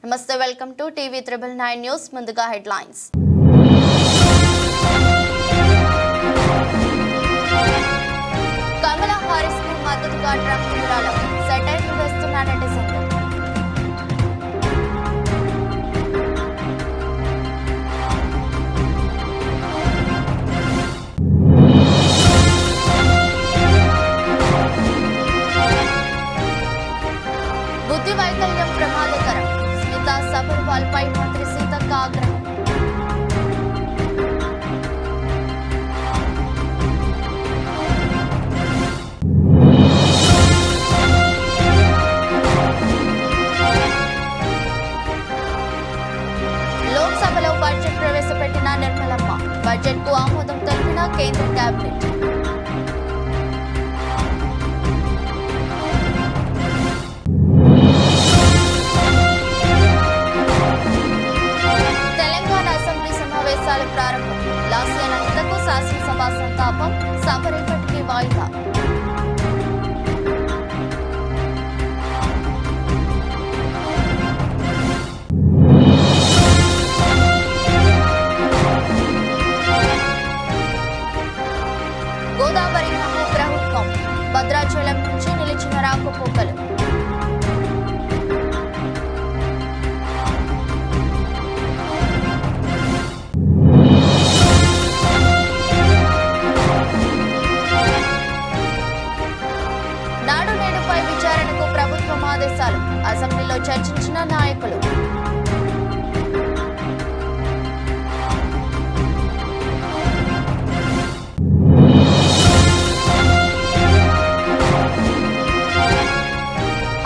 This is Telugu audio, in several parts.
నమస్తే, వెల్కమ్ టు టీవీ 999 న్యూస్. ముందుగా హెడ్లైన్స్. కమలా హారిస్ కు మద్దతుగా ట్రంప్ విరాళం, సెటైర్లు వేస్తున్న నెటిజన్లు. బుద్ధి వైకల్యం ప్రమాదకరం, స్మితా సబర్వాల్ పై మంత్రి సీతక్క ఆగ్రహం. లోక్సభలో బడ్జెట్ ప్రవేశపెట్టిన నిర్మలమ్మ, బడ్జెట్ కు ఆమోదం తెలిపిన కేంద్ర కేబినెట్. ప్రారంభం, లాస్యా నందకు శాసనసభ సంతాపం, సభ రేపటికి వాయిదా. గోదావరి మహో ప్రభుత్వం, భద్రాచలం నుంచి నిలిచిన రాకపోకలు. విచారణకు ప్రభుత్వం ఆదేశాలు, అసెంబ్లీలో చర్చించిన నాయకులు.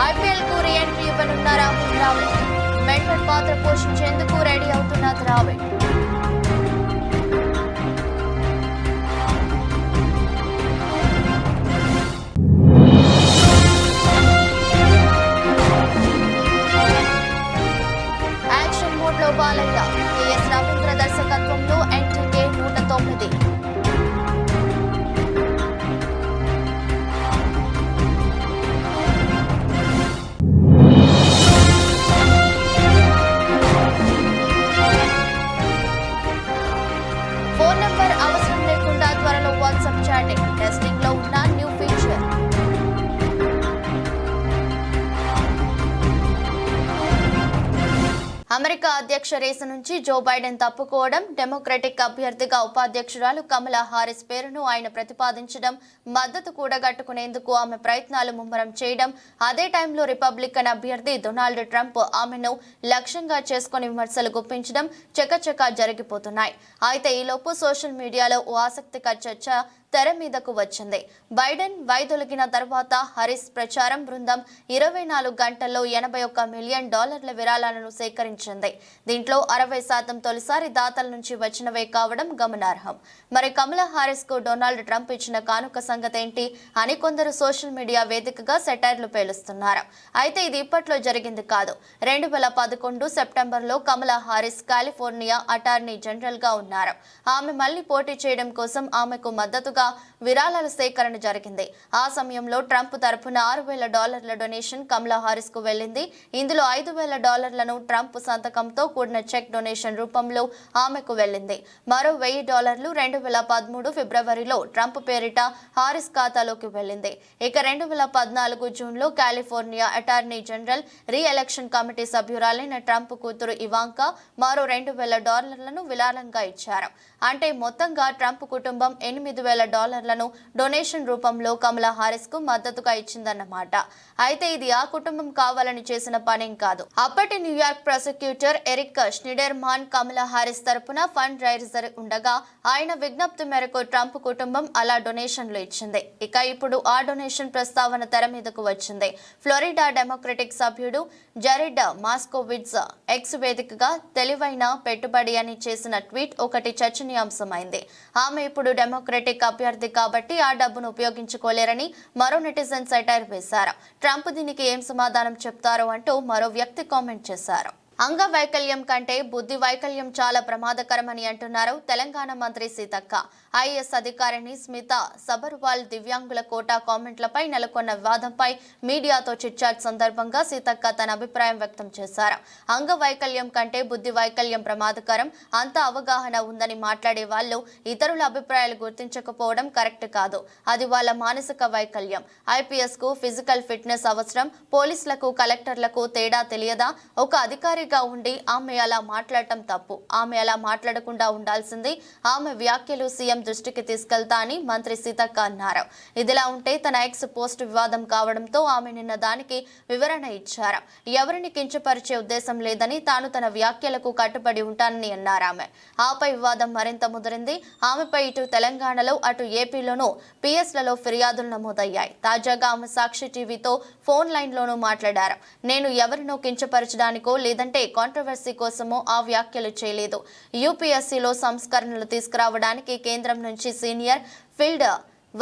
ఐపీఎల్ కు రీ-ఎంట్రీ ఇవ్వనున్న రాహుల్ ద్రావిడ్, మెంటర్ పాత్ర పోషించేందుకు రెడీ అవుతున్న ద్రావిడ్. బాలయ్య, కెఎస్ రవీంద్ర దర్శకత్వంలో ఎన్టీకే 109. ఫోన్ నంబర్ అవసరం లేకుండా త్వరలో వాట్సాప్ చాటింగ్, టెస్టింగ్ లో ఉన్న న్యూ ఫీచర్. అమెరికా అధ్యక్ష రేసు నుంచి జో బైడెన్ తప్పుకోవడం, డెమోక్రటిక్ అభ్యర్థిగా ఉపాధ్యక్షురాలు కమలా హారిస్ పేరును ఆయన ప్రతిపాదించడం, మద్దతు కూడగట్టుకునేందుకు ఆమె ప్రయత్నాలు ముమ్మరం చేయడం, అదే టైంలో రిపబ్లికన్ అభ్యర్థి డొనాల్డ్ ట్రంప్ ఆమెను లక్ష్యంగా చేసుకుని విమర్శలు గుప్పించడం చకచకా జరిగిపోతున్నాయి. అయితే ఈలోపు సోషల్ మీడియాలో ఓ ఆసక్తికర చర్చ తెర మీదకు వచ్చింది. బైడెన్ వైదొలిగిన తర్వాత హారిస్ ప్రచారం బృందం 24 గంటల్లో $81 మిలియన్ విరాళాలను సేకరించింది. దీంట్లో 60% తొలిసారి దాతల నుంచి వచ్చినవే కావడం గమనార్హం. మరి కమలా హారిస్ కు డొనాల్డ్ ట్రంప్ ఇచ్చిన కానుక సంగతేంటి అని కొందరు సోషల్ మీడియా వేదికగా సెటైర్లు పేలుస్తున్నారు. అయితే ఇది ఇప్పట్లో జరిగింది కాదు. 2011 సెప్టెంబర్లో కమలా హారిస్ కాలిఫోర్నియా అటార్నీ జనరల్ గా ఉన్నారు. ఆమె మళ్లీ పోటీ చేయడం కోసం ఆమెకు మద్దతుగా విరాళాల సేకరణ జరిగింది. ఆ సమయంలో ట్రంప్ తరపున $6,000 డొనేషన్ కమలా హారిస్ కు వెళ్లింది. ఇందులో $5,000 ట్రంప్ సంతకంతో కూడిన చెక్ డొనేషన్ రూపంలో ఆమెకు వెళ్లింది. మరో $1,000 2013 ఫిబ్రవరిలో ట్రంప్ పేరిట హారిస్ ఖాతాలోకి వెళ్లింది. ఇక 2014 జూన్లో California attorney general re election committee సభ్యురాలైన Trump కూతురు ఇవాంకా మరో $2,000 విరాళంగా ఇచ్చారు. అంటే మొత్తంగా ట్రంప్ కుటుంబం $8,000 డొనేషన్ రూపంలో కమలా హారిస్ కు మద్దతుగా ఇచ్చిందన్నమాట. అయితే ఇది ఆ కుటుంబం కావాలని చేసిన పనేం కాదు. అప్పటి న్యూయార్క్ ప్రాసిక్యూటర్ ఎరిక్ స్నిడెర్మాన్ కమలా హారిస్ తరపున ఫండ్ రైజర్ ఉండగా ఆయన విజ్ఞప్తి మేరకు ట్రంప్ కుటుంబం అలా డొనేషన్లు ఇచ్చింది. ఇక ఇప్పుడు ఆ డొనేషన్ ప్రస్తావన తెర మీదకు వచ్చింది. ఫ్లోరిడా డెమోక్రటిక్ సభ్యుడు జెరెడ్ మాస్కోవిట్జ్ ఎక్స్ వేదికగా తెలివైన పెట్టుబడి అని చేసిన ట్వీట్ ఒకటి చర్చనీయాంశమైంది. ఆమె ఇప్పుడు డెమోక్రటిక్ అభ్యర్థి కాబట్టి ఆ డబ్బును ఉపయోగించుకోలేరని మరో నెటిజన్ సెటైర్ వేశారు. ట్రంప్ దీనికి ఏం సమాధానం చెప్తారో అంటూ మరో వ్యక్తి కామెంట్ చేశారు. అంగవైకల్యం కంటే బుద్ధి వైకల్యం చాలా ప్రమాదకరమని అంటున్నారు తెలంగాణ మంత్రి సీతక్క. ఐఏఎస్ అధికారిని స్మిత సబర్వాల్ దివ్యాంగుల కోటా కామెంట్లపై నెలకొన్న వివాదంపై మీడియాతో చిట్చాట్ సందర్భంగా సీతక్క తన అభిప్రాయం వ్యక్తం చేశారు. అంగవైకల్యం కంటే బుద్ధి వైకల్యం ప్రమాదకరం, అంత అవగాహన ఉందని మాట్లాడే వాళ్ళు ఇతరుల అభిప్రాయాలు గుర్తించకపోవడం కరెక్ట్ కాదు. అది వాళ్ళ మానసిక వైకల్యం. ఐపీఎస్ కు ఫిజికల్ ఫిట్నెస్ అవసరం. పోలీసులకు కలెక్టర్లకు తేడా తెలియదా? ఒక అధికారిగా ఉండి ఆమె అలా మాట్లాడటం తప్పు. ఆమె అలా మాట్లాడకుండా ఉండాల్సింది. ఆమె వ్యాఖ్యలు సీఎం దృష్టికి తీసుకెళ్తా అని మంత్రి సీతక్క అన్నారు. ఇదిలా ఉంటే తన ఎక్స్ పోస్ట్ వివాదం కావడంతో ఆమె నిన్న దానికి వివరణ ఇచ్చారు. ఎవరిని కించపరిచే ఉద్దేశం లేదని, తాను తన వ్యాఖ్యలకు కట్టుబడి ఉంటానని అన్నారు ఆమె. ఆపై వివాదం మరింత ముదిరింది. ఆమెపై ఇటు తెలంగాణలో అటు ఏపీలోనూ పిఎస్లలో ఫిర్యాదులు నమోదయ్యాయి. తాజాగా ఆమె సాక్షి టీవీతో ఫోన్ లైన్లోనూ మాట్లాడారు. నేను ఎవరినో కించపరచడానికో లేదంటే కాంట్రవర్సీ కోసమో ఆ వ్యాఖ్యలు చేయలేదు. యూపీఎస్సీలో సంస్కరణలు తీసుకురావడానికి కేంద్రం నుంచి సీనియర్ ఫీల్డ్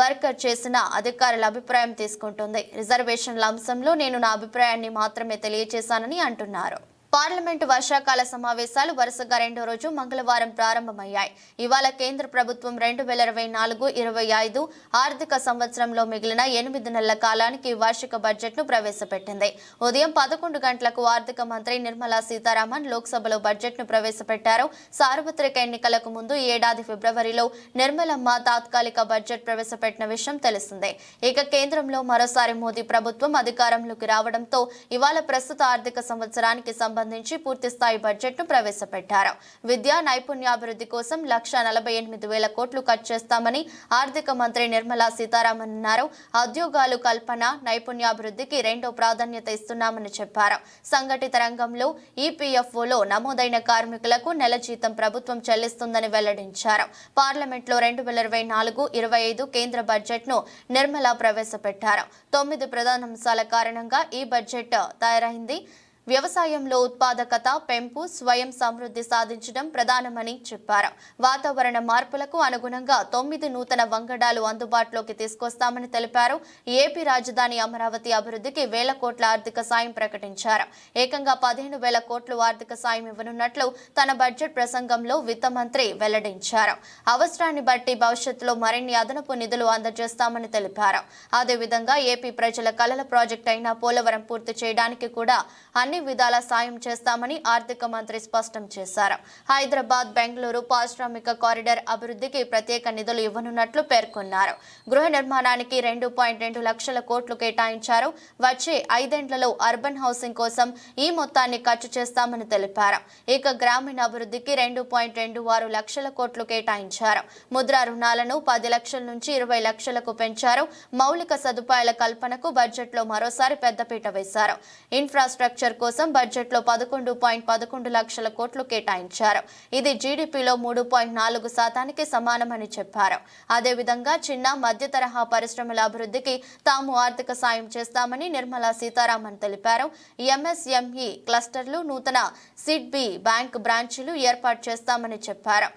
వర్కర్ చేసిన అధికారుల అభిప్రాయం తీసుకుంటుంది. రిజర్వేషన్ల అంశంలో నేను నా అభిప్రాయాన్ని మాత్రమే తెలియజేశానని అంటున్నారు. పార్లమెంటు వర్షాకాల సమావేశాలు వరుసగా రెండో రోజు మంగళవారం ప్రారంభమయ్యాయి. ఇవాళ కేంద్ర ప్రభుత్వం 2024-25 ఆర్థిక సంవత్సరంలో మిగిలిన 8 నెలల కాలానికి వార్షిక బడ్జెట్ను ప్రవేశపెట్టింది. ఉదయం 11 గంటలకు ఆర్థిక మంత్రి నిర్మలా సీతారామన్ లోక్సభలో బడ్జెట్ను ప్రవేశపెట్టారు. సార్వత్రిక ఎన్నికలకు ముందు ఈ ఏడాది ఫిబ్రవరిలో నిర్మలమ్మ తాత్కాలిక బడ్జెట్ ప్రవేశపెట్టిన విషయం తెలిసిందే. ఇక కేంద్రంలో మరోసారి మోదీ ప్రభుత్వం అధికారంలోకి రావడంతో ఇవాళ ప్రస్తుత ఆర్థిక సంవత్సరానికి సంబంధించి పూర్తిస్థాయి బడ్జెట్ను ప్రవేశపెట్టారు. విద్యా నైపుణ్యాభివృద్ధి కోసం 1,48,000 కోట్లు ఖర్చు చేస్తామని ఆర్థిక మంత్రి నిర్మలా సీతారామన్ అన్నారు. ఉద్యోగాలు కల్పన, నైపుణ్యాభివృద్ధికి రెండో ప్రాధాన్యత ఇస్తున్నామని చెప్పారు. సంఘటిత రంగంలో ఈపీఎఫ్ఓలో నమోదైన కార్మికులకు నెల జీతం ప్రభుత్వం చెల్లిస్తుందని వెల్లడించారు. పార్లమెంట్లో 2024-25 కేంద్ర బడ్జెట్ను నిర్మలా ప్రవేశపెట్టారు. 9 ప్రధాన అంశాల కారణంగా ఈ బడ్జెట్ తయారైంది. వ్యవసాయంలో ఉత్పాదకత పెంపు, స్వయం సమృద్ధి సాధించడం ప్రధానమని చెప్పారు. వాతావరణ మార్పులకు అనుగుణంగా 9 నూతన వంగడాలు అందుబాటులోకి తీసుకొస్తామని తెలిపారు. ఏపీ రాజధాని అమరావతి అభివృద్ధికి 1,000 కోట్ల ఆర్థిక సాయం ప్రకటించారు. ఏకంగా 15,000 కోట్లు ఆర్థిక సాయం ఇవ్వనున్నట్లు తన బడ్జెట్ ప్రసంగంలో విత్త మంత్రి వెల్లడించారు. అవసరాన్ని బట్టి భవిష్యత్తులో మరిన్ని అదనపు నిధులు అందజేస్తామని తెలిపారు. అదేవిధంగా ఏపీ ప్రజల కలల ప్రాజెక్ట్ అయిన పోలవరం పూర్తి చేయడానికి కూడా అన్ని విధాల సాయం చేస్తామని ఆర్థిక మంత్రి స్పష్టం చేశారు. హైదరాబాద్ బెంగళూరు పారిశ్రామిక కారిడార్ అభివృద్ధికి ప్రత్యేక నిధులు ఇవ్వనున్నట్లు పేర్కొన్నారు. గృహ నిర్మాణానికి 2.2 లక్షల కోట్లు కేటాయించారు. వచ్చే 5 ఏళ్లలో అర్బన్ హౌసింగ్ కోసం ఈ మొత్తాన్ని ఖర్చు చేస్తామని తెలిపారు. ఇక గ్రామీణ అభివృద్ధికి 2.26 లక్షల కోట్లు కేటాయించారు. ముద్రా రుణాలను 10 లక్షల నుంచి 20 లక్షలకు పెంచారు. మౌలిక సదుపాయాల కల్పనకు బడ్జెట్లో మరోసారి పెద్దపీట వేశారు. ఇన్ఫ్రాస్ట్రక్చర్ కోసం బడ్జెట్లో 11.11 లక్షల కోట్లు కేటాయించారు. ఇది జీడీపీలో 3.4% సమానమని చెప్పారు. అదేవిధంగా చిన్న మధ్య తరహా పరిశ్రమల అభివృద్ధికి తాము ఆర్థిక సాయం చేస్తామని నిర్మలా సీతారామన్ తెలిపారు. ఎంఎస్ఎంఈ క్లస్టర్లు, నూతన సిడ్బీ బ్యాంక్ బ్రాంచీలు ఏర్పాటు చేస్తామని చెప్పారు.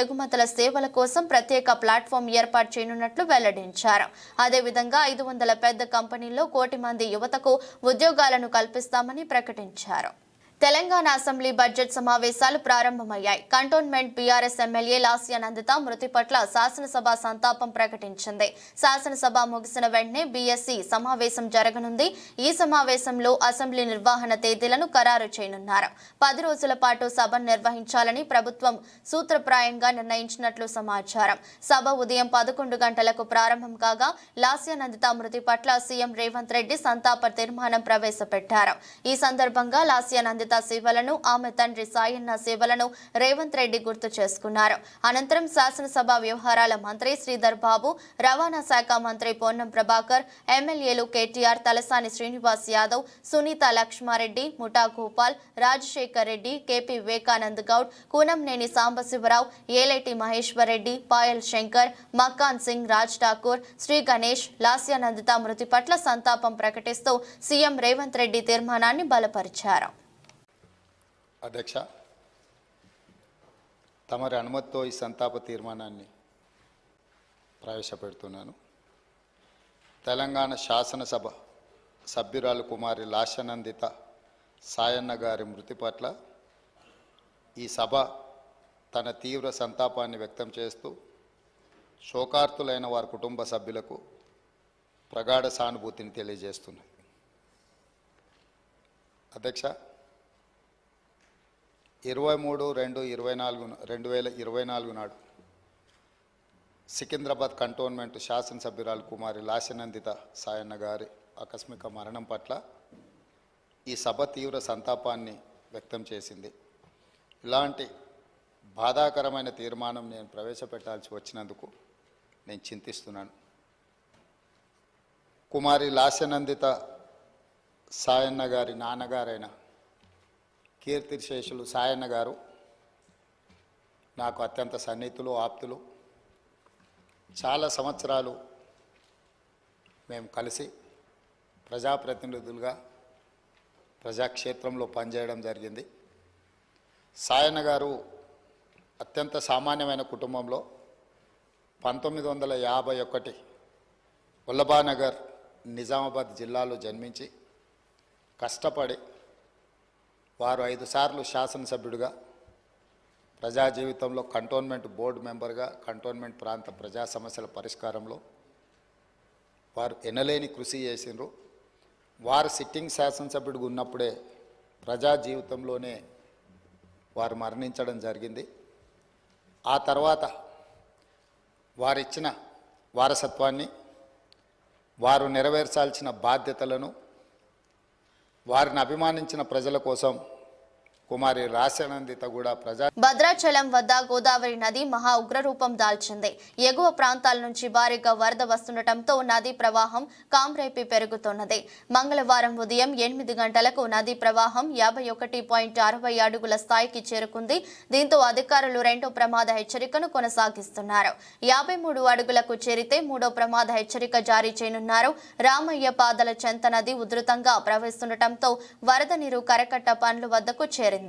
ఎగుమతుల సేవల కోసం ప్రత్యేక ప్లాట్ఫామ్ ఏర్పాటు చేయనున్నట్లు వెల్లడించారు. అదేవిధంగా 500 పెద్ద కంపెనీల్లో 1 కోటి మంది యువతకు ఉద్యోగాలను కల్పిస్తామని ప్రకటించారు. తెలంగాణ అసెంబ్లీ బడ్జెట్ సమావేశాలు ప్రారంభమయ్యాయి. Cantonment BRS MLA Lasya Nanditha మృతి పట్ల శాసనసభ సంతాపం ప్రకటించింది. శాసనసభ ముగిసిన వెంటనే బీఎస్సీ సమావేశం జరగనుంది. ఈ సమావేశంలో అసెంబ్లీ నిర్వహణ తేదీలను ఖరారు చేయనున్నారు. 10 రోజుల పాటు సభను నిర్వహించాలని ప్రభుత్వం సూత్రప్రాయంగా నిర్ణయించినట్లు సమాచారం. సభ ఉదయం 11 గంటలకు ప్రారంభం కాగా లాస్య నందిత మృతి పట్ల సీఎం రేవంత్ రెడ్డి సంతాప తీర్మానం ప్రవేశపెట్టారు. ఈ సందర్భంగా లాస్య నందిత సేవలను, ఆమె తండ్రి సాయన్న సేవలను రేవంత్ రెడ్డి గుర్తు చేసుకున్నారు. అనంతరం శాసనసభ వ్యవహారాల మంత్రి శ్రీధర్ బాబు, రవాణా శాఖ మంత్రి పొన్నం ప్రభాకర్, ఎమ్మెల్యేలు కేటీఆర్, తలసాని శ్రీనివాస్ యాదవ్, సునీత లక్ష్మారెడ్డి, ముఠా గోపాల్, రాజశేఖర్ రెడ్డి, కేపీ వివేకానంద్ గౌడ్, కూనంనేని సాంబశివరావు, ఏలేటి మహేశ్వర్ రెడ్డి, పాయల్ శంకర్, మక్కాన్ సింగ్, రాజ్ ఠాకూర్, శ్రీ గణేష్ లాస్య నందిత మృతి పట్ల సంతాపం ప్రకటిస్తూ సీఎం రేవంత్ రెడ్డి తీర్మానాన్ని బలపరిచారు. అధ్యక్ష, తమరి అనుమతితో ఈ సంతాప తీర్మానాన్ని ప్రవేశపెడుతున్నాను. తెలంగాణ శాసనసభ సభ్యురాలు కుమారి లాస్యనందిత సాయన్న గారి మృతి పట్ల ఈ సభ తన తీవ్ర సంతాపాన్ని వ్యక్తం చేస్తూ శోకార్తులైన వారి కుటుంబ సభ్యులకు ప్రగాఢ సానుభూతిని తెలియజేస్తున్నాను. అధ్యక్ష, 23/2/2024 నాడు సికింద్రాబాద్ కంటోన్మెంట్ శాసనసభ్యురాలు కుమారి లాస్యనందిత సాయన్న గారి ఆకస్మిక మరణం పట్ల ఈ సభ తీవ్ర సంతాపాన్ని వ్యక్తం చేసింది. ఇలాంటి బాధాకరమైన తీర్మానం నేను ప్రవేశపెట్టాల్సి వచ్చినందుకు నేను చింతిస్తున్నాను. కుమారి లాస్యనందిత సాయన్న గారి నాన్నగారైన కీర్తిశేషులు సాయన్న గారు నాకు అత్యంత సన్నిహితులు, ఆప్తులు. చాలా సంవత్సరాలు మేము కలిసి ప్రజాప్రతినిధులుగా ప్రజాక్షేత్రంలో పనిచేయడం జరిగింది. సాయన్న గారు అత్యంత సామాన్యమైన కుటుంబంలో 1951 వల్లభానగర్ నిజామాబాద్ జిల్లాలో జన్మించి కష్టపడి వారు 5 సార్లు శాసనసభ్యుడిగా, ప్రజా జీవితంలో కంటోన్మెంట్ బోర్డు మెంబర్గా, కంటోన్మెంట్ ప్రాంత ప్రజా సమస్యల పరిష్కారంలో వారు ఎనలేని కృషి చేసిండ్రు. వారు సిట్టింగ్ శాసనసభ్యుడిగా ఉన్నప్పుడే ప్రజా జీవితంలోనే వారు మరణించడం జరిగింది. ఆ తర్వాత వారిచ్చిన వారసత్వాన్ని, వారు నెరవేర్చాల్సిన బాధ్యతలను, వారిని అభిమానించిన ప్రజల కోసం కుమారి లాస్యనందిత కూడా భద్రాచలం వద్ద గోదావరి నది మహా ఉగ్రరూపం దాల్చింది. ఎగువ ప్రాంతాల నుంచి భారీగా వరద వస్తుండటంతో నదీ ప్రవాహం కాంరేపి పెరుగుతున్నది. మంగళవారం ఉదయం 8 గంటలకు నదీ ప్రవాహం 51.60 అడుగుల స్థాయికి చేరుకుంది. దీంతో అధికారులు రెండో ప్రమాద హెచ్చరికను కొనసాగిస్తున్నారు. 53 అడుగులకు చేరితే మూడో ప్రమాద హెచ్చరిక జారీ చేయనున్నారు. రామయ్య పాదల చెంత నది ఉధృతంగా ప్రవహిస్తుండటంతో వరద నీరు కరకట్ట పనుల వద్దకు చేరింది.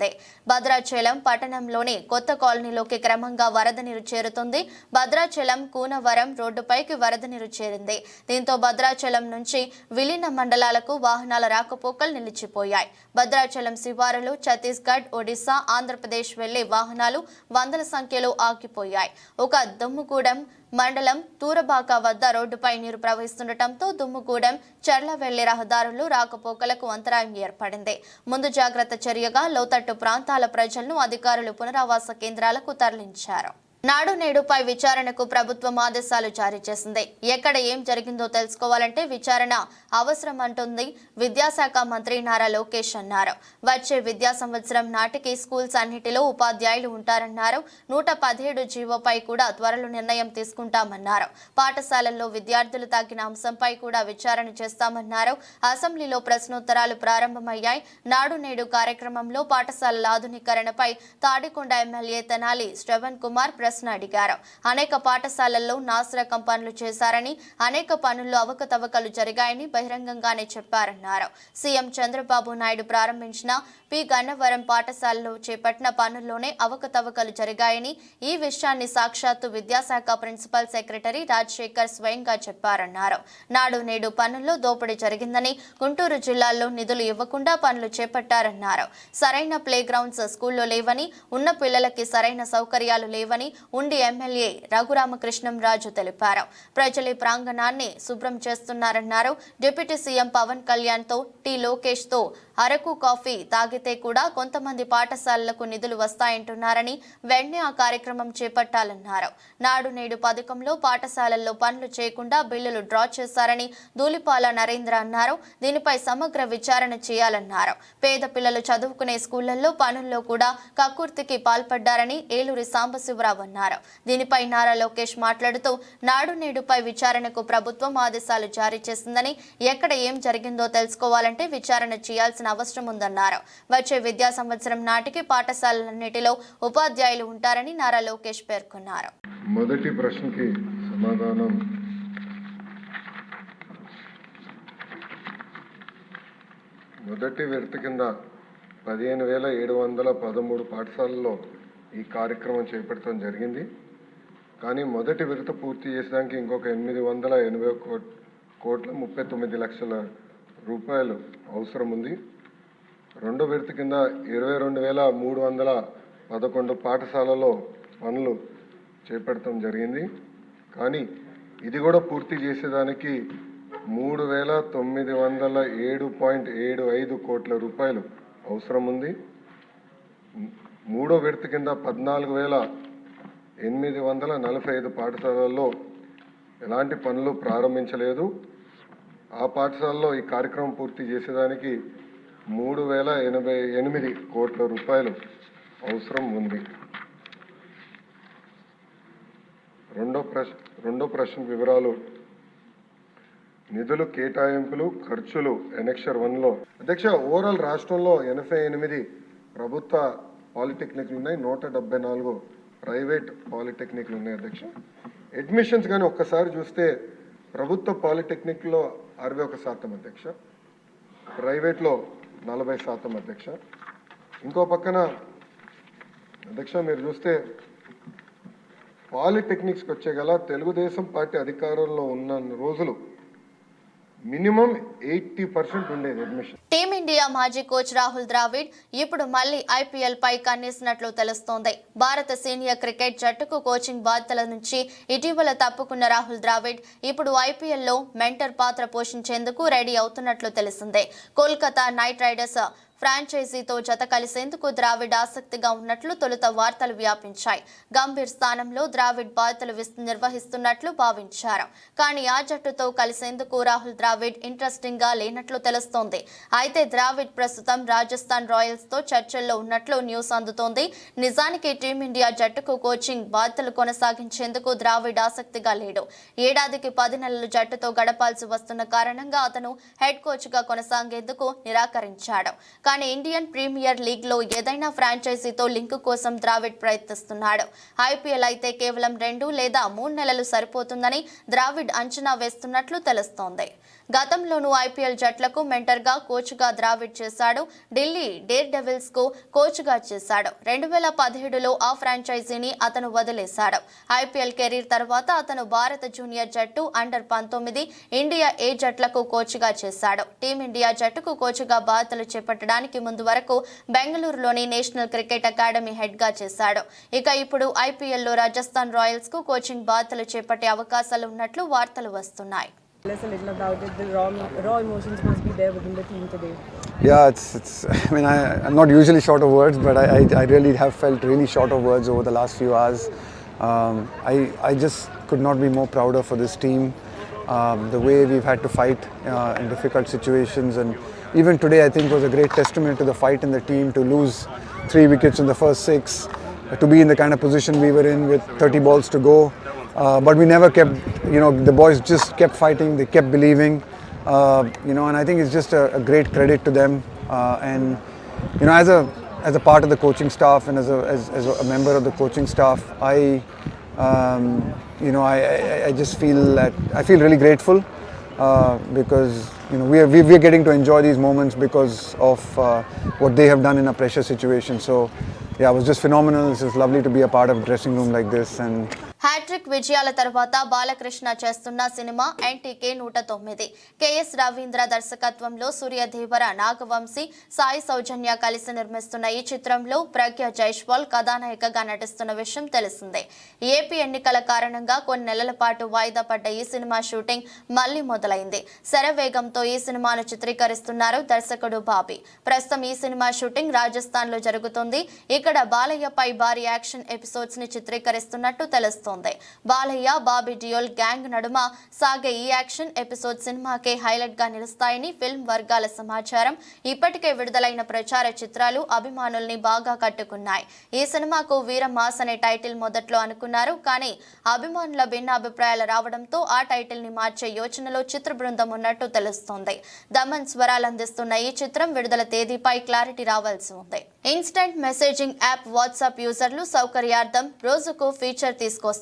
భద్రాచలం పట్టణంలోని కొత్త కాలనీలోకి క్రమంగా వరద నీరు చేరుతుంది. భద్రాచలం కూనవరం రోడ్డుపైకి వరద నీరు చేరింది. దీంతో భద్రాచలం నుంచి విలీన మండలాలకు వాహనాల రాకపోకలు నిలిచిపోయాయి. భద్రాచలం శివారులు ఛత్తీస్గఢ్, ఒడిశా, ఆంధ్రప్రదేశ్ వెళ్లే వాహనాలు వందల సంఖ్యలో ఆగిపోయాయి. ఒక దుమ్ముగూడెం మండలం తూరబాక వద్ద రోడ్డుపై నీరు ప్రవహిస్తుండటంతో దుమ్ముగూడెం చర్ల వెళ్లే రహదారులు రాకపోకలకు అంతరాయం ఏర్పడింది. ముందు జాగ్రత్త చర్యగా లోతట్టు ప్రాంతాల ప్రజలను అధికారులు పునరావాస కేంద్రాలకు తరలించారు. నాడు నేడుపై విచారణకు ప్రభుత్వం ఆదేశాలు జారీ చేసింది. ఎక్కడ ఏం జరిగిందో తెలుసుకోవాలంటే విచారణ అవసరం అంటుంది విద్యాశాఖ మంత్రి నారా లోకేష్ అన్నారు. వచ్చే విద్యా సంవత్సరం నాటికి స్కూల్స్ అన్నిటిలో ఉపాధ్యాయులు ఉంటారన్నారు. 117 జీవోపై కూడా త్వరలో నిర్ణయం తీసుకుంటామన్నారు. పాఠశాలల్లో విద్యార్థులు తగ్గిన అంశంపై కూడా విచారణ చేస్తామన్నారు. అసెంబ్లీలో ప్రశ్నోత్తరాలు ప్రారంభమయ్యాయి. నాడు నేడు కార్యక్రమంలో పాఠశాలల ఆధునీకరణపై తాడికొండ ఎమ్మెల్యే తెనాలి శ్రవణ్ కుమార్ ప్రశ్న అడిగారు. అనేక పాఠశాలల్లో నాసిరకం పనులు చేశారని, అనేక పనుల్లో అవకతవకలు జరిగాయని బహిరంగంగానే చెప్పారన్నారు. సీఎం చంద్రబాబు నాయుడు ప్రారంభించిన పి గన్నవరం పాఠశాలలో చేపట్టిన పనుల్లోనే అవకతవకలు జరిగాయని, ఈ విషయాన్ని సాక్షాత్తు విద్యాశాఖ ప్రిన్సిపల్ సెక్రటరీ రాజశేఖర్ స్వయంగా చెప్పారన్నారు. నాడు నేడు పనుల్లో దోపిడీ జరిగిందని, గుంటూరు జిల్లాలో నిధులు ఇవ్వకుండా పనులు చేపట్టారన్నారు. సరైన ప్లే గ్రౌండ్స్ స్కూల్లో లేవని, ఉన్న పిల్లలకి సరైన సౌకర్యాలు లేవని ఉండి ఎమ్మెల్యే రఘురామకృష్ణంరాజు తెలిపారు. ప్రజలే ప్రాంగణాన్ని శుభ్రం చేస్తున్నారన్నారు. డిప్యూటీ సీఎం పవన్ కళ్యాణ్ తో టి లోకేష్ తో అరకు కాఫీ తాగితే కూడా కొంతమంది పాఠశాలలకు నిధులు వస్తాయంటున్నారని, వెంటనే ఆ కార్యక్రమం చేపట్టాలన్నారు. నాడు నేడు పథకంలో పాఠశాలల్లో పనులు చేయకుండా బిల్లులు డ్రా చేశారని ధూళిపాల నరేంద్ర అన్నారు. దీనిపై సమగ్ర విచారణ చేయాలన్నారు. పేద పిల్లలు చదువుకునే స్కూళ్లలో పనుల్లో కూడా కక్కుర్తికి పాల్పడ్డారని ఏలూరి సాంబశివరావు అన్నారు. దీనిపై నారా లోకేష్ మాట్లాడుతూ నాడు నేడుపై విచారణకు ప్రభుత్వం ఆదేశాలు జారీ చేసిందని, ఎక్కడ ఏం జరిగిందో తెలుసుకోవాలంటే విచారణ చేయాల్సిన అవసరం ఉందన్నారు. వచ్చే విద్యా సంవత్సరం నాటికి పాఠశాలలన్నిటిలో ఉపాధ్యాయులు ఉంటారని నారా లోకేష్ పేర్కొన్నారు. మొదటి ప్రశ్నకి సమాధానం మొదటి విడత కింద 15,713 పాఠశాలల్లో ఈ కార్యక్రమం చేపట్టడం జరిగింది. కానీ మొదటి విడత పూర్తి చేసడానికి ఇంకొక 880,39,39 రూపాయలు అవసరం ఉంది. రెండో విడత కింద 22,311 పాఠశాలలో పనులు చేపట్టడం జరిగింది. కానీ ఇది కూడా పూర్తి చేసేదానికి 3,907.75 కోట్ల రూపాయలు అవసరం ఉంది. మూడో విడత కింద 14,845 పాఠశాలల్లో ఎలాంటి పనులు ప్రారంభించలేదు. ఆ పాఠశాలలో ఈ కార్యక్రమం పూర్తి చేసేదానికి 3,088 కోట్ల రూపాయలు అవసరం ఉంది. రెండో ప్రశ్న వివరాలు. నిధులు కేటాయింపులు ఖర్చులు ఎనెక్షర్ 1లో. అధ్యక్ష, ఓవరాల్ రాష్ట్రంలో 88 ప్రభుత్వ పాలిటెక్నిక్లు ఉన్నాయి, 174 ప్రైవేట్ పాలిటెక్నిక్లు ఉన్నాయి. అధ్యక్ష, అడ్మిషన్స్ కానీ ఒక్కసారి చూస్తే ప్రభుత్వ పాలిటెక్నిక్లో 61%, అధ్యక్ష, ప్రైవేట్లో 40%, అధ్యక్ష. ఇంకో పక్కన అధ్యక్ష మీరు చూస్తే పాలిటెక్నిక్స్కి వచ్చే గల తెలుగుదేశం పార్టీ అధికారంలో ఉన్న రోజులు మినిమం 80% ఉండేది అడ్మిషన్. టీమిండియా మాజీ కోచ్ రాహుల్ ద్రావిడ్ ఇప్పుడు మళ్లీ ఐపీఎల్ పై కన్నేసినట్లు తెలుస్తోంది. భారత సీనియర్ క్రికెట్ జట్టుకు కోచింగ్ బాధ్యతల నుంచి ఇటీవల తప్పుకున్న రాహుల్ ద్రావిడ్ ఇప్పుడు ఐపీఎల్లో మెంటర్ పాత్ర పోషించేందుకు రెడీ అవుతున్నట్లు తెలిసిందే. కోల్కతా నైట్ రైడర్స్ ఫ్రాంచైజీతో జత కలిసేందుకు ద్రావిడ్ ఆసక్తిగా ఉన్నట్లు తొలుత వార్తలు వ్యాపించాయి. గంభీర్ స్థానంలో ద్రావిడ్ బాధ్యతలు నిర్వహిస్తున్నట్లు భావించారు. కానీ ఆ జట్టుతో కలిసేందుకు రాహుల్ ద్రావిడ్ ఇంట్రెస్టింగ్ గా లేనట్లు తెలుస్తోంది. అయితే ద్రావిడ్ ప్రస్తుతం రాజస్థాన్ రాయల్స్ తో చర్చల్లో ఉన్నట్లు న్యూస్ అందుతోంది. నిజానికి టీమిండియా జట్టుకు కోచింగ్ బాధ్యతలు కొనసాగించేందుకు ద్రావిడ్ ఆసక్తిగా లేడు. ఏడాదికి 10 నెలలు జట్టుతో గడపాల్సి వస్తున్న కారణంగా అతను హెడ్ కోచ్ గా కొనసాగేందుకు నిరాకరించాడు. కానీ ఇండియన్ ప్రీమియర్ లీగ్ లో ఏదైనా ఫ్రాంచైజీతో లింక్ కోసం ద్రావిడ్ ప్రయత్నిస్తున్నాడు. ఐపీఎల్ అయితే కేవలం 2 లేదా 3 నెలలు సరిపోతుందని ద్రావిడ్ అంచనా వేస్తున్నట్లు తెలుస్తోంది. గతంలోనూ ఐపీఎల్ జట్లకు మెంటర్ గా కోచ్ గా ద్రావిడ్ చేశాడు. ఢిల్లీ డేర్ డెవిల్స్ కు కోచ్ గా చేశాడు. 2017లో ఆ ఫ్రాంచైజీని అతను వదిలేశాడు. ఐపీఎల్ కెరీర్ తర్వాత అతను భారత జూనియర్ జట్టు, అండర్-19, ఇండియా ఏ జట్లకు కోచ్ గా చేశాడు. టీమిండియా జట్టుకు కోచ్ గా బాధ్యతలు చేపట్టడానికి ముందు వరకు బెంగళూరులోని నేషనల్ క్రికెట్ అకాడమీ హెడ్ గా చేశాడు. ఇక ఇప్పుడు ఐపీఎల్ లో రాజస్థాన్ రాయల్స్ కు కోచింగ్ బాధ్యతలు చేపట్టే అవకాశాలు ఉన్నట్లు వార్తలు వస్తున్నాయి. Less a little about it. The raw emotions must be there within the team today. Yeah, it's. I mean, I'm not usually short of words, but I really have felt really short of words over the last few hours. I just could not be more prouder for this team. The way we've had to fight in difficult situations, and even today, I think was a great testament to the fight in the team to lose 3 wickets in the first 6, to be in the kind of position we were in with 30 balls to go. But we never kept, the boys just kept fighting, they kept believing, and I think it's just a great credit to them. And, as a part of the coaching staff and as a member of the coaching staff, I just feel that, I feel really grateful because, we're getting to enjoy these moments because of what they have done in a pressure situation. So, yeah, it was just phenomenal. It's just lovely to be a part of a dressing room like this. And hat trick విజయాల తర్వాత బాలకృష్ణ చేస్తున్న సినిమా ఎన్టీకే 109. కెఎస్ రవీంద్ర దర్శకత్వంలో సూర్యదేవర, నాగవంశీ, సాయి సౌజన్య కలిసి నిర్మిస్తున్న ఈ చిత్రంలో ప్రజ్ఞ జైస్వాల్ కథానాయికగా నటిస్తున్న విషయం తెలిసిందే. ఏపీ ఎన్నికల కారణంగా కొన్ని నెలల పాటు వాయిదా పడ్డ ఈ సినిమా షూటింగ్ మళ్లీ మొదలైంది. శరవేగంతో ఈ సినిమాను చిత్రీకరిస్తున్నారు దర్శకుడు బాబీ. ప్రస్తుతం ఈ సినిమా షూటింగ్ రాజస్థాన్ లో జరుగుతుంది. ఇక్కడ బాలయ్యపై భారీ యాక్షన్ ఎపిసోడ్స్ ని చిత్రీకరిస్తున్నట్టు తెలుస్తోంది. బాలయ్య, బాబీ డియోల్ గ్యాంగ్ నడుమ సాగే ఈ యాక్షన్ ఎపిసోడ్ సినిమాకే హైలైట్ గా నిలుస్తాయని ఫిల్మ్ వర్గాల సమాచారం. ఇప్పటికే విడుదలైన ప్రచార చిత్రాలు అభిమానుల్ని బాగా కట్టుకున్నాయి. ఈ సినిమాకు వీరమాస్ అనే టైటిల్ మొదట్లో అనుకున్నారు. కానీ అభిమానుల భిన్న అభిప్రాయాలు రావడంతో ఆ టైటిల్ ని మార్చే యోచనలో చిత్ర బృందం ఉన్నట్టు తెలుస్తోంది. దమన్ స్వరాలు అందిస్తున్న ఈ చిత్రం విడుదల తేదీపై క్లారిటీ రావాల్సి ఉంది. ఇన్స్టెంట్ మెసేజింగ్ యాప్ వాట్సాప్ యూజర్లు సౌకర్యార్థం రోజుకు ఫీచర్ తీసుకొస్తుంది.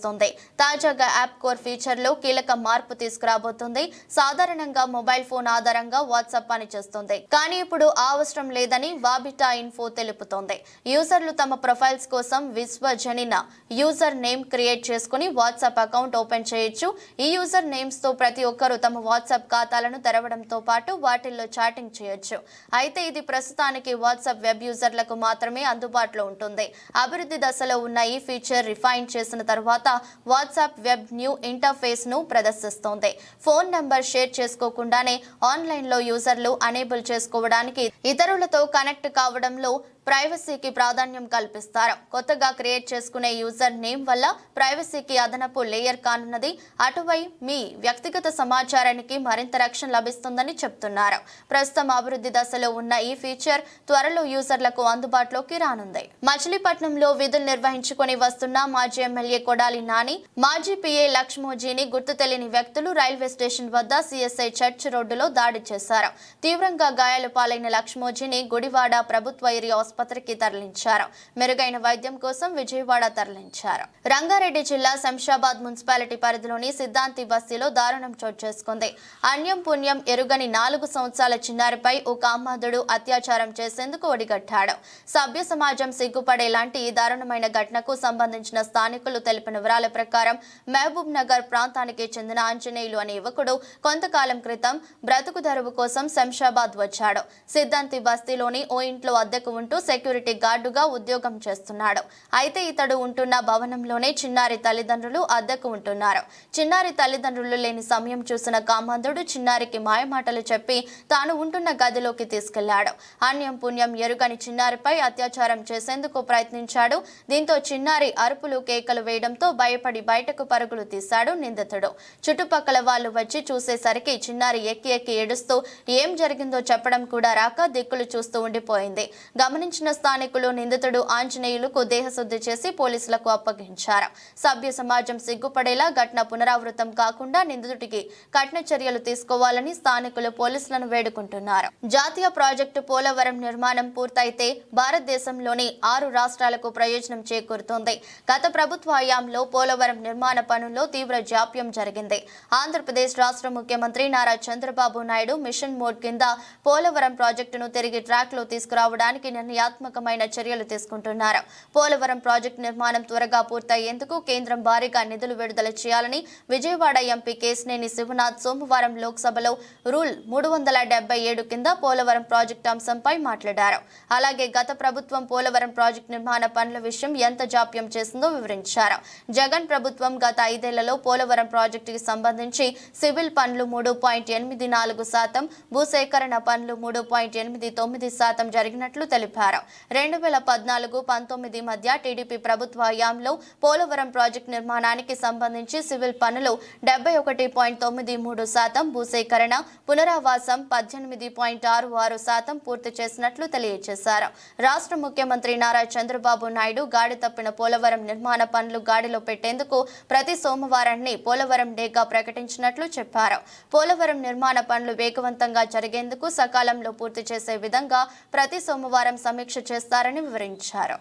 తాజాగా యాప్ కోర్ ఫీచర్ లో కీలక మార్పు తీసుకురాబోతుంది. సాధారణంగా మొబైల్ ఫోన్ ఆధారంగా వాట్సాప్ పనిచేస్తుంది. కానీ ఇప్పుడు ఆ అవసరం లేదని వాబిటా ఇన్ఫో తెలుపుతోంది. యూజర్లు తమ ప్రొఫైల్స్ కోసం విశ్వజనిన యూజర్ నేమ్ క్రియేట్ చేసుకుని వాట్సాప్ అకౌంట్ ఓపెన్ చేయొచ్చు. ఈ యూజర్ నేమ్స్ తో ప్రతి ఒక్కరూ తమ వాట్సాప్ ఖాతాలను తెరవడంతో పాటు వాటిల్లో చాటింగ్ చేయొచ్చు. అయితే ఇది ప్రస్తుతానికి వాట్సాప్ వెబ్ యూజర్లకు యూజర్లకు మాత్రమే అందుబాటులో ఉంటుంది. అభివృద్ధి దశలో ఉన్న ఈ ఫీచర్ రిఫైన్ చేసిన తర్వాత వాట్సాప్ వెబ్ న్యూ ఇంటర్ఫేస్ ను ప్రదర్శిస్తోంది. ఫోన్ నంబర్ షేర్ చేసుకోకుండానే ఆన్లైన్లో యూజర్లు అనేబుల్ చేసుకోవడానికి, ఇతరులతో కనెక్ట్ కావడంలో ప్రైవసీకి ప్రాధాన్యం కల్పిస్తారు. కొత్తగా క్రియేట్ చేసుకునే యూజర్ నేమ్ వల్ల ప్రైవసీకి అదనపు లేయర్ కానున్నది. అటువై మీ వ్యక్తిగత సమాచారానికి మరింత రక్షణ లభిస్తుందని చెప్తున్నారు. ప్రస్తుతం అభివృద్ధి దశలో ఉన్న ఈ ఫీచర్ త్వరలో యూజర్లకు అందుబాటులోకి రానుంది. మచిలీపట్నంలో విధులు నిర్వహించుకుని వస్తున్న మాజీ ఎమ్మెల్యే కొడాలి నాని, మాజీ పిఏ లక్ష్మోజీని గుర్తు తెలియని వ్యక్తులు రైల్వే స్టేషన్ వద్ద సిఎస్ఐ చర్చ్ రోడ్డులో దాడి చేశారు. తీవ్రంగా గాయాలు పాలైన లక్ష్మోజీని గుడివాడ ప్రభుత్వ ఏరియా ఆసుపత్రికి తరలించారు. మెరుగైన వైద్యం కోసం విజయవాడ తరలించారు. రంగారెడ్డి జిల్లా శంషాబాద్ మున్సిపాలిటీ పరిధిలోని సిద్ధాంతి బస్తీలో దారుణం చోటు చేసుకుంది. అన్యం పుణ్యం ఎరుగని 4 సంవత్సరాల చిన్నారిపై ఓ కామాంధుడు అత్యాచారం చేసేందుకు ఒడిగట్టాడు. సభ్య సమాజం సిగ్గుపడేలాంటి ఈ దారుణమైన ఘటనకు సంబంధించిన స్థానికులు తెలిపిన వివరాల ప్రకారం మహబూబ్ నగర్ ప్రాంతానికి చెందిన ఆంజనేయులు అనే యువకుడు కొంతకాలం క్రితం బ్రతుకు తెరువు కోసం శంషాబాద్ వచ్చాడు. సిద్ధాంతి బస్తీలోని ఓ ఇంట్లో అద్దెకు ఉంటూ సెక్యూరిటీ గార్డుగా ఉద్యోగం చేస్తున్నాడు. అయితే ఇతడు ఉంటున్న భవనంలోనే చిన్నారి తల్లిదండ్రులు అద్దెకు ఉంటున్నారు. చిన్నారి తల్లిదండ్రులు లేని సమయం చూసిన కామాంధుడు చిన్నారికి మాయమాటలు చెప్పి తాను ఉంటున్న గదిలోకి తీసుకెళ్లాడు. అన్యం పుణ్యం ఎరుగని చిన్నారిపై అత్యాచారం చేసేందుకు ప్రయత్నించాడు. దీంతో చిన్నారి అరుపులు కేకలు వేయడంతో భయపడి బయటకు పరుగులు తీశాడు నిందితుడు. చుట్టుపక్కల వాళ్ళు వచ్చి చూసేసరికి చిన్నారి ఎక్కి ఎక్కి ఏడుస్తూ ఏం జరిగిందో చెప్పడం కూడా రాక దిక్కులు చూస్తూ ఉండిపోయింది. గమనించిన స్థానికులు నిందితుడు ఆంజనేయులకు దేహశుద్ధి చేసి పోలీసులకు అప్పగించారు. సభ్య సమాజం సిగ్గుపడేలా ఘటన పునరావృతం కాకుండా నిందితుడికి కఠిన చర్యలు తీసుకోవాలని స్థానికులు పోలీసులను వేడుకుంటున్నారు. జాతీయ ప్రాజెక్టు పోలవరం నిర్మాణం పూర్తయితే భారతదేశంలోని 6 రాష్ట్రాలకు ప్రయోజనం చేకూరుతోంది. గత ప్రభుత్వ హయాంలో పోలవరం నిర్మాణ పనుల్లో తీవ్ర జాప్యం జరిగింది. ఆంధ్రప్రదేశ్ రాష్ట్ర ముఖ్యమంత్రి నారా చంద్రబాబు నాయుడు మిషన్ మోడ్ కింద పోలవరం ప్రాజెక్టును తిరిగి ట్రాక్ లో తీసుకురావడానికి నిర్ణయాత్మకమైన చర్యలు తీసుకుంటున్నారు. పోలవరం ప్రాజెక్టు నిర్మాణం త్వరగా పూర్తయ్యేందుకు కేంద్రం భారీగా నిధులు విడుదల చేయాలని విజయవాడ ఎంపీ కేశినేని శివనాథ్ సోమవారం లోక్సభలో రూల్ 377 కింద పోలవరం ప్రాజెక్టు అంశంపై మాట్లాడారు. అలాగే గత ప్రభుత్వం పోలవరం ప్రాజెక్టు నిర్మాణ పనుల విషయం ఎంత జాప్యం చేసిందో వివరించారు. జగన్ ప్రభుత్వం గత 5 ఏళ్లలో పోలవరం ప్రాజెక్టుకి సంబంధించి సివిల్ పనులు 3.84%, భూసేకరణ పనులు 3.89% జరిగినట్లు తెలిపారు. 2014-19 మధ్య టీడీపీ ప్రభుత్వ హయాంలో పోలవరం ప్రాజెక్టు నిర్మాణానికి సంబంధించి సివిల్ పనులు 71.93%, భూసేకరణ పునరావాసం 18.66% పూర్తి చేసినట్లు తెలియజేశారు. రాష్ట్ర ముఖ్యమంత్రి నారా చంద్రబాబు నాయుడు గాడి తప్పిన పోలవరం నిర్మాణ పనులు గాడిలో పెట్టేందుకు ప్రతి సోమవారాన్ని పోలవరం డేగా ప్రకటించినట్లు చెప్పారు. పోలవరం నిర్మాణ పనులు వేగవంతంగా జరిగేందుకు సకాలంలో పూర్తి చేసే విధంగా ప్రతి సోమవారం సమీక్ష చేస్తారని వివరించారు.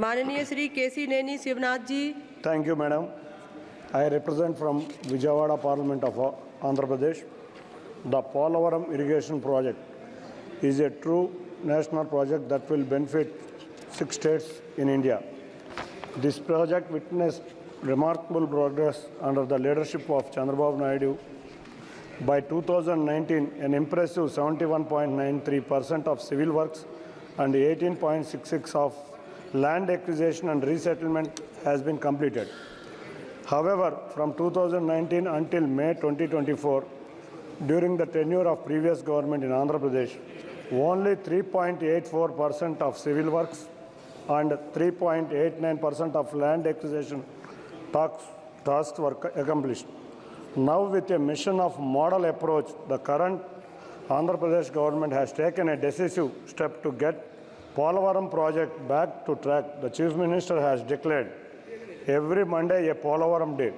माननीय श्री केशिनेनी शिवनाथ जी. Thank you, madam. I represent from Vijayawada Parliament of Andhra Pradesh. The Polavaram irrigation project is a true national project that will benefit 6 states in India. This project witnessed remarkable progress under the leadership of Chandrababu Naidu. By 2019, an impressive 71.93% of civil works and 18.66% of land acquisition and resettlement has been completed. However, from 2019 until May 2024, during the tenure of previous government in Andhra Pradesh, only 3.84% of civil works and 3.89% of land acquisition tasks were accomplished. Now, with a mission of model approach, the current Andhra Pradesh government has taken a decisive step to get Polavaram project back to track. The Chief Minister has declared every Monday a Polavaram day.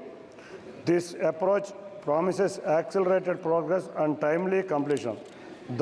This approach promises accelerated progress and timely completion.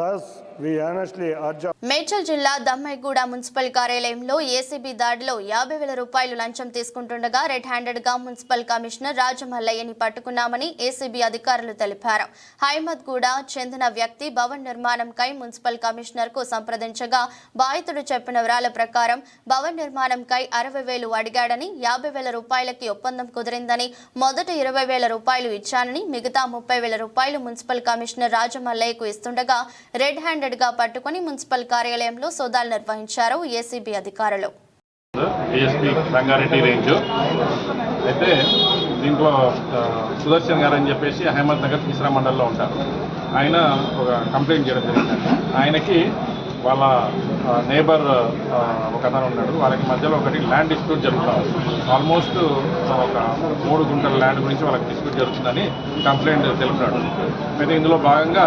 Thus, we earnestly urge. Medchal జిల్లా దమ్మాయిగూడ మున్సిపల్ కార్యాలయంలో ఏసీబీ దాడిలో 50,000 రూపాయలు లంచం తీసుకుంటుండగా రెడ్ హ్యాండెడ్ గా మున్సిపల్ కమిషనర్ రాజమల్లయ్యని పట్టుకున్నామని ఏసీబీ అధికారులు తెలిపారు. హైమద్గూడ చెందిన వ్యక్తి భవన్ నిర్మాణంకై మున్సిపల్ కమిషనర్ కు సంప్రదించగా బాధితుడు చెప్పిన వివరాల ప్రకారం భవన్ నిర్మాణంకై 60,000 అడిగాడని, 50,000 రూపాయలకి ఒప్పందం కుదిరిందని, మొదట 20,000 రూపాయలు ఇచ్చానని, మిగతా 30,000 రూపాయలు మున్సిపల్ కమిషనర్ రాజమల్లయ్యకు ఇస్తుండగా రెడ్ హ్యాండెడ్ హ్యాండెడ్ గా పట్టుకుని మున్సిపల్ కార్యాలయంలో సోదాలు నిర్వహించారు ఏసీబీ అధికారులు. డిఎస్పీ రంగారెడ్డి రేంజ్ అయితే దీంట్లో సుదర్శన్ గారు అని చెప్పేసి అహ్మద్ నగర్ తీసరా మండలంలో ఉంటారు. ఆయన ఒక కంప్లైంట్ చేయడం జరిగిందండి. ఆయనకి వాళ్ళ నేబర్ ఒక అతను ఉన్నాడు. వాళ్ళకి మధ్యలో ఒకటి ల్యాండ్ డిస్ప్యూట్ జరుగుతుంది. ఆల్మోస్ట్ ఒక 3 గుంటల ల్యాండ్ గురించి వాళ్ళకి డిస్ప్యూట్ జరుగుతుందని కంప్లైంట్ తెలిపినాడు. అయితే ఇందులో భాగంగా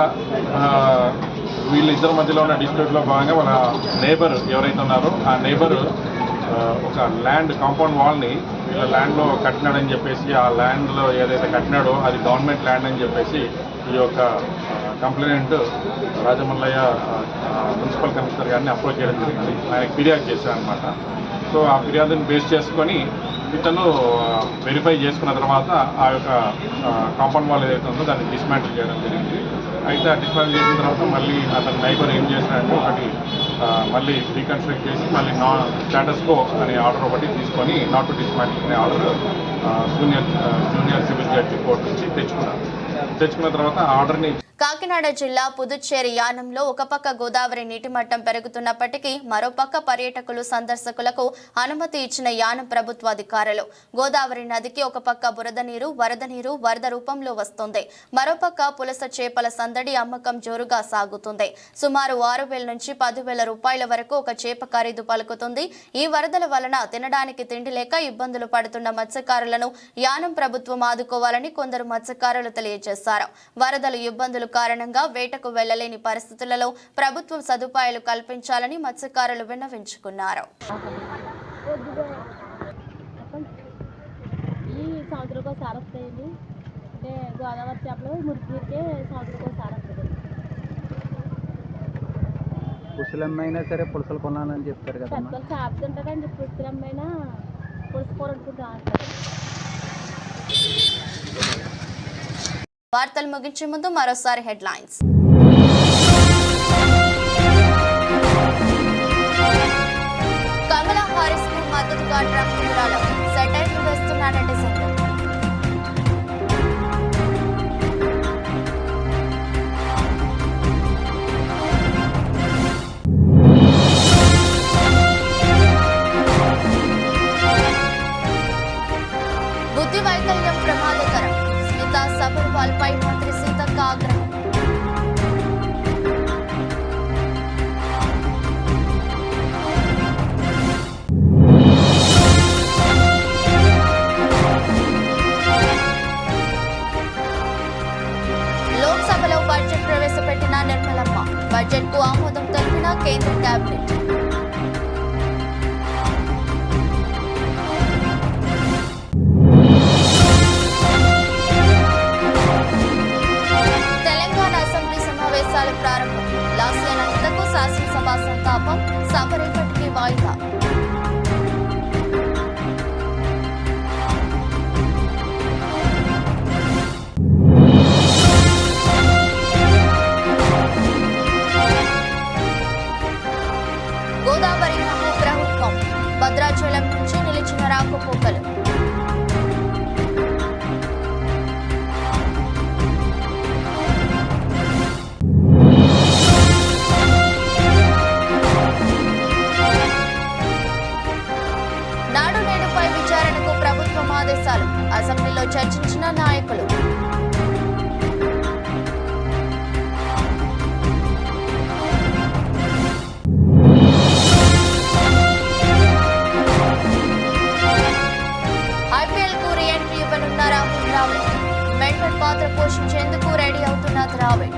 వీళ్ళిద్దరి మధ్యలో ఉన్న డిస్ప్యూట్లో భాగంగా వాళ్ళ నేబర్ ఎవరైతే ఉన్నారో ఆ నేబర్ ఒక ల్యాండ్ కాంపౌండ్ వాల్ని వీళ్ళ ల్యాండ్లో కట్టినాడని చెప్పేసి, ఆ ల్యాండ్లో ఏదైతే కట్టినాడో అది గవర్నమెంట్ ల్యాండ్ అని చెప్పేసి ఈ యొక్క కంప్లైంట్ రాజమల్లయ్య మున్సిపల్ కమిషనర్ గారిని అప్రోచ్ చేయడం జరిగింది. ఆయనకు ఫిర్యాదు చేశారనమాట. సో ఆ ఫిర్యాదుని బేస్ చేసుకొని ఇతను వెరిఫై చేసుకున్న తర్వాత ఆ యొక్క కాంపౌండ్ వాల్ ఏదైతే ఉందో దాన్ని డిస్మాంటిల్ చేయడం జరిగింది. అయితే ఆ డిస్మాంటిల్ చేసిన తర్వాత మళ్ళీ అతని నైబర్ ఏం చేశాడంటే ఒకటి మళ్ళీ రీకన్స్ట్రక్ట్ చేసి మళ్ళీ స్టేటస్ కో అనే ఆర్డర్ ఒకటి తీసుకొని నాట్ టు డిస్మాంటిల్ అనే order junior civil judge court నుంచి తెచ్చుకున్న తర్వాత ఆ ఆర్డర్ని కాకినాడ జిల్లా పుదుచ్చేరి యానంలో ఒక పక్క గోదావరి నీటి మట్టం పెరుగుతున్నప్పటికీ మరోపక్క పర్యాటకులు సందర్శకులకు అనుమతి ఇచ్చిన యానం ప్రభుత్వ అధికారులు. గోదావరి నదికి ఒక పక్క బురద నీరు వరద రూపంలో వస్తుంది. మరోపక్క పులస చేపల సందడి అమ్మకం జోరుగా సాగుతుంది. సుమారు 6,000 నుంచి 10,000 రూపాయల వరకు ఒక చేప ఖరీదు పలుకుతుంది. ఈ వరదల వలన తినడానికి తిండి లేక ఇబ్బందులు పడుతున్న మత్స్యకారులను యానం ప్రభుత్వం ఆదుకోవాలని కొందరు మత్స్యకారులు తెలియజేశారు. వరదలు ఇబ్బందులు కారణంగా వేటకు వెళ్లలేని పరిస్థితులలో ప్రభుత్వం సదుపాయాలు కల్పించాలని మత్స్యకారులు విన్నవించుకున్నారు. ఈ సంవత్సరంలో సార్ వస్తాయండి. అంటే గోదావరి చేపలు మురికికే సంవత్సరంలో సార్ వస్తుంది. పులుసులమ్మైనా సరే పులుసులు కొనాలని చెప్తారు కదా. పెద్దలు చేప తింటారండి. పులుసులమ్మైనా పులుసు కూర అనుకుంటా. వార్తలు ముగించే ముందు మరోసారి హెడ్లైన్స్. కమలా హారిస్ కు మద్దతుగా ట్రంప్ విరాళం, సెటైర్లు వేస్తున్న నెటిజన్లు. బుద్ధి వైకల్యం ప్రమాదకరం, సబర్వాల్పై మంత్రి సీతక్క ఆగ్రహం. లోక్సభలో బడ్జెట్ ప్రవేశపెట్టిన నిర్మలమ్మ, బడ్జెట్కు ఆమోదం తెలిపిన కేంద్ర కేబినెట్. ప్రారంభం, లాస్యాన్ అంతకు శాసనసభ సంతాపం, సభ రేపటికి వాయిదా. గోదావరి నమ్ము ప్రభుత్వం, భద్రాచలం నుంచి నిలిచిన రాకపోకలు. ఆదేశాలు, అసెంబ్లీలో చర్చించిన నాయకులు. ఐపీఎల్ కు రీ-ఎంట్రీ ఇవ్వనున్న రాహుల్ ద్రావిడ్, మెంటర్ పాత్ర పోషించేందుకు రెడీ అవుతున్న ద్రావిడ్.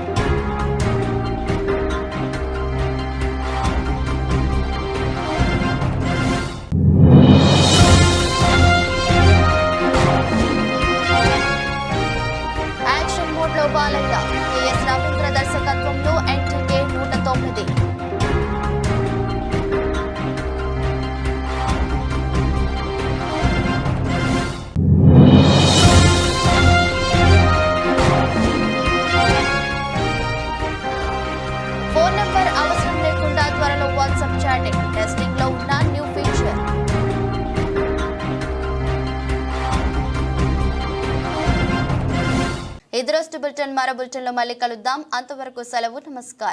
బాలయ్య, కెఎస్ రవీంద్ర దర్శకత్వంలో ఎన్టీకే 109. ఫోన్ నెంబర్ అవసరం లేకుండా త్వరలో వాట్సాప్ చాటింగ్, టెస్టింగ్ లో ఉన్న న్యూ ఫీచర్. ఇది రోజు బులెటిన్. మరో బులెటిన్లో మళ్ళీ కలుద్దాం. అంతవరకు సెలవు. నమస్కారం.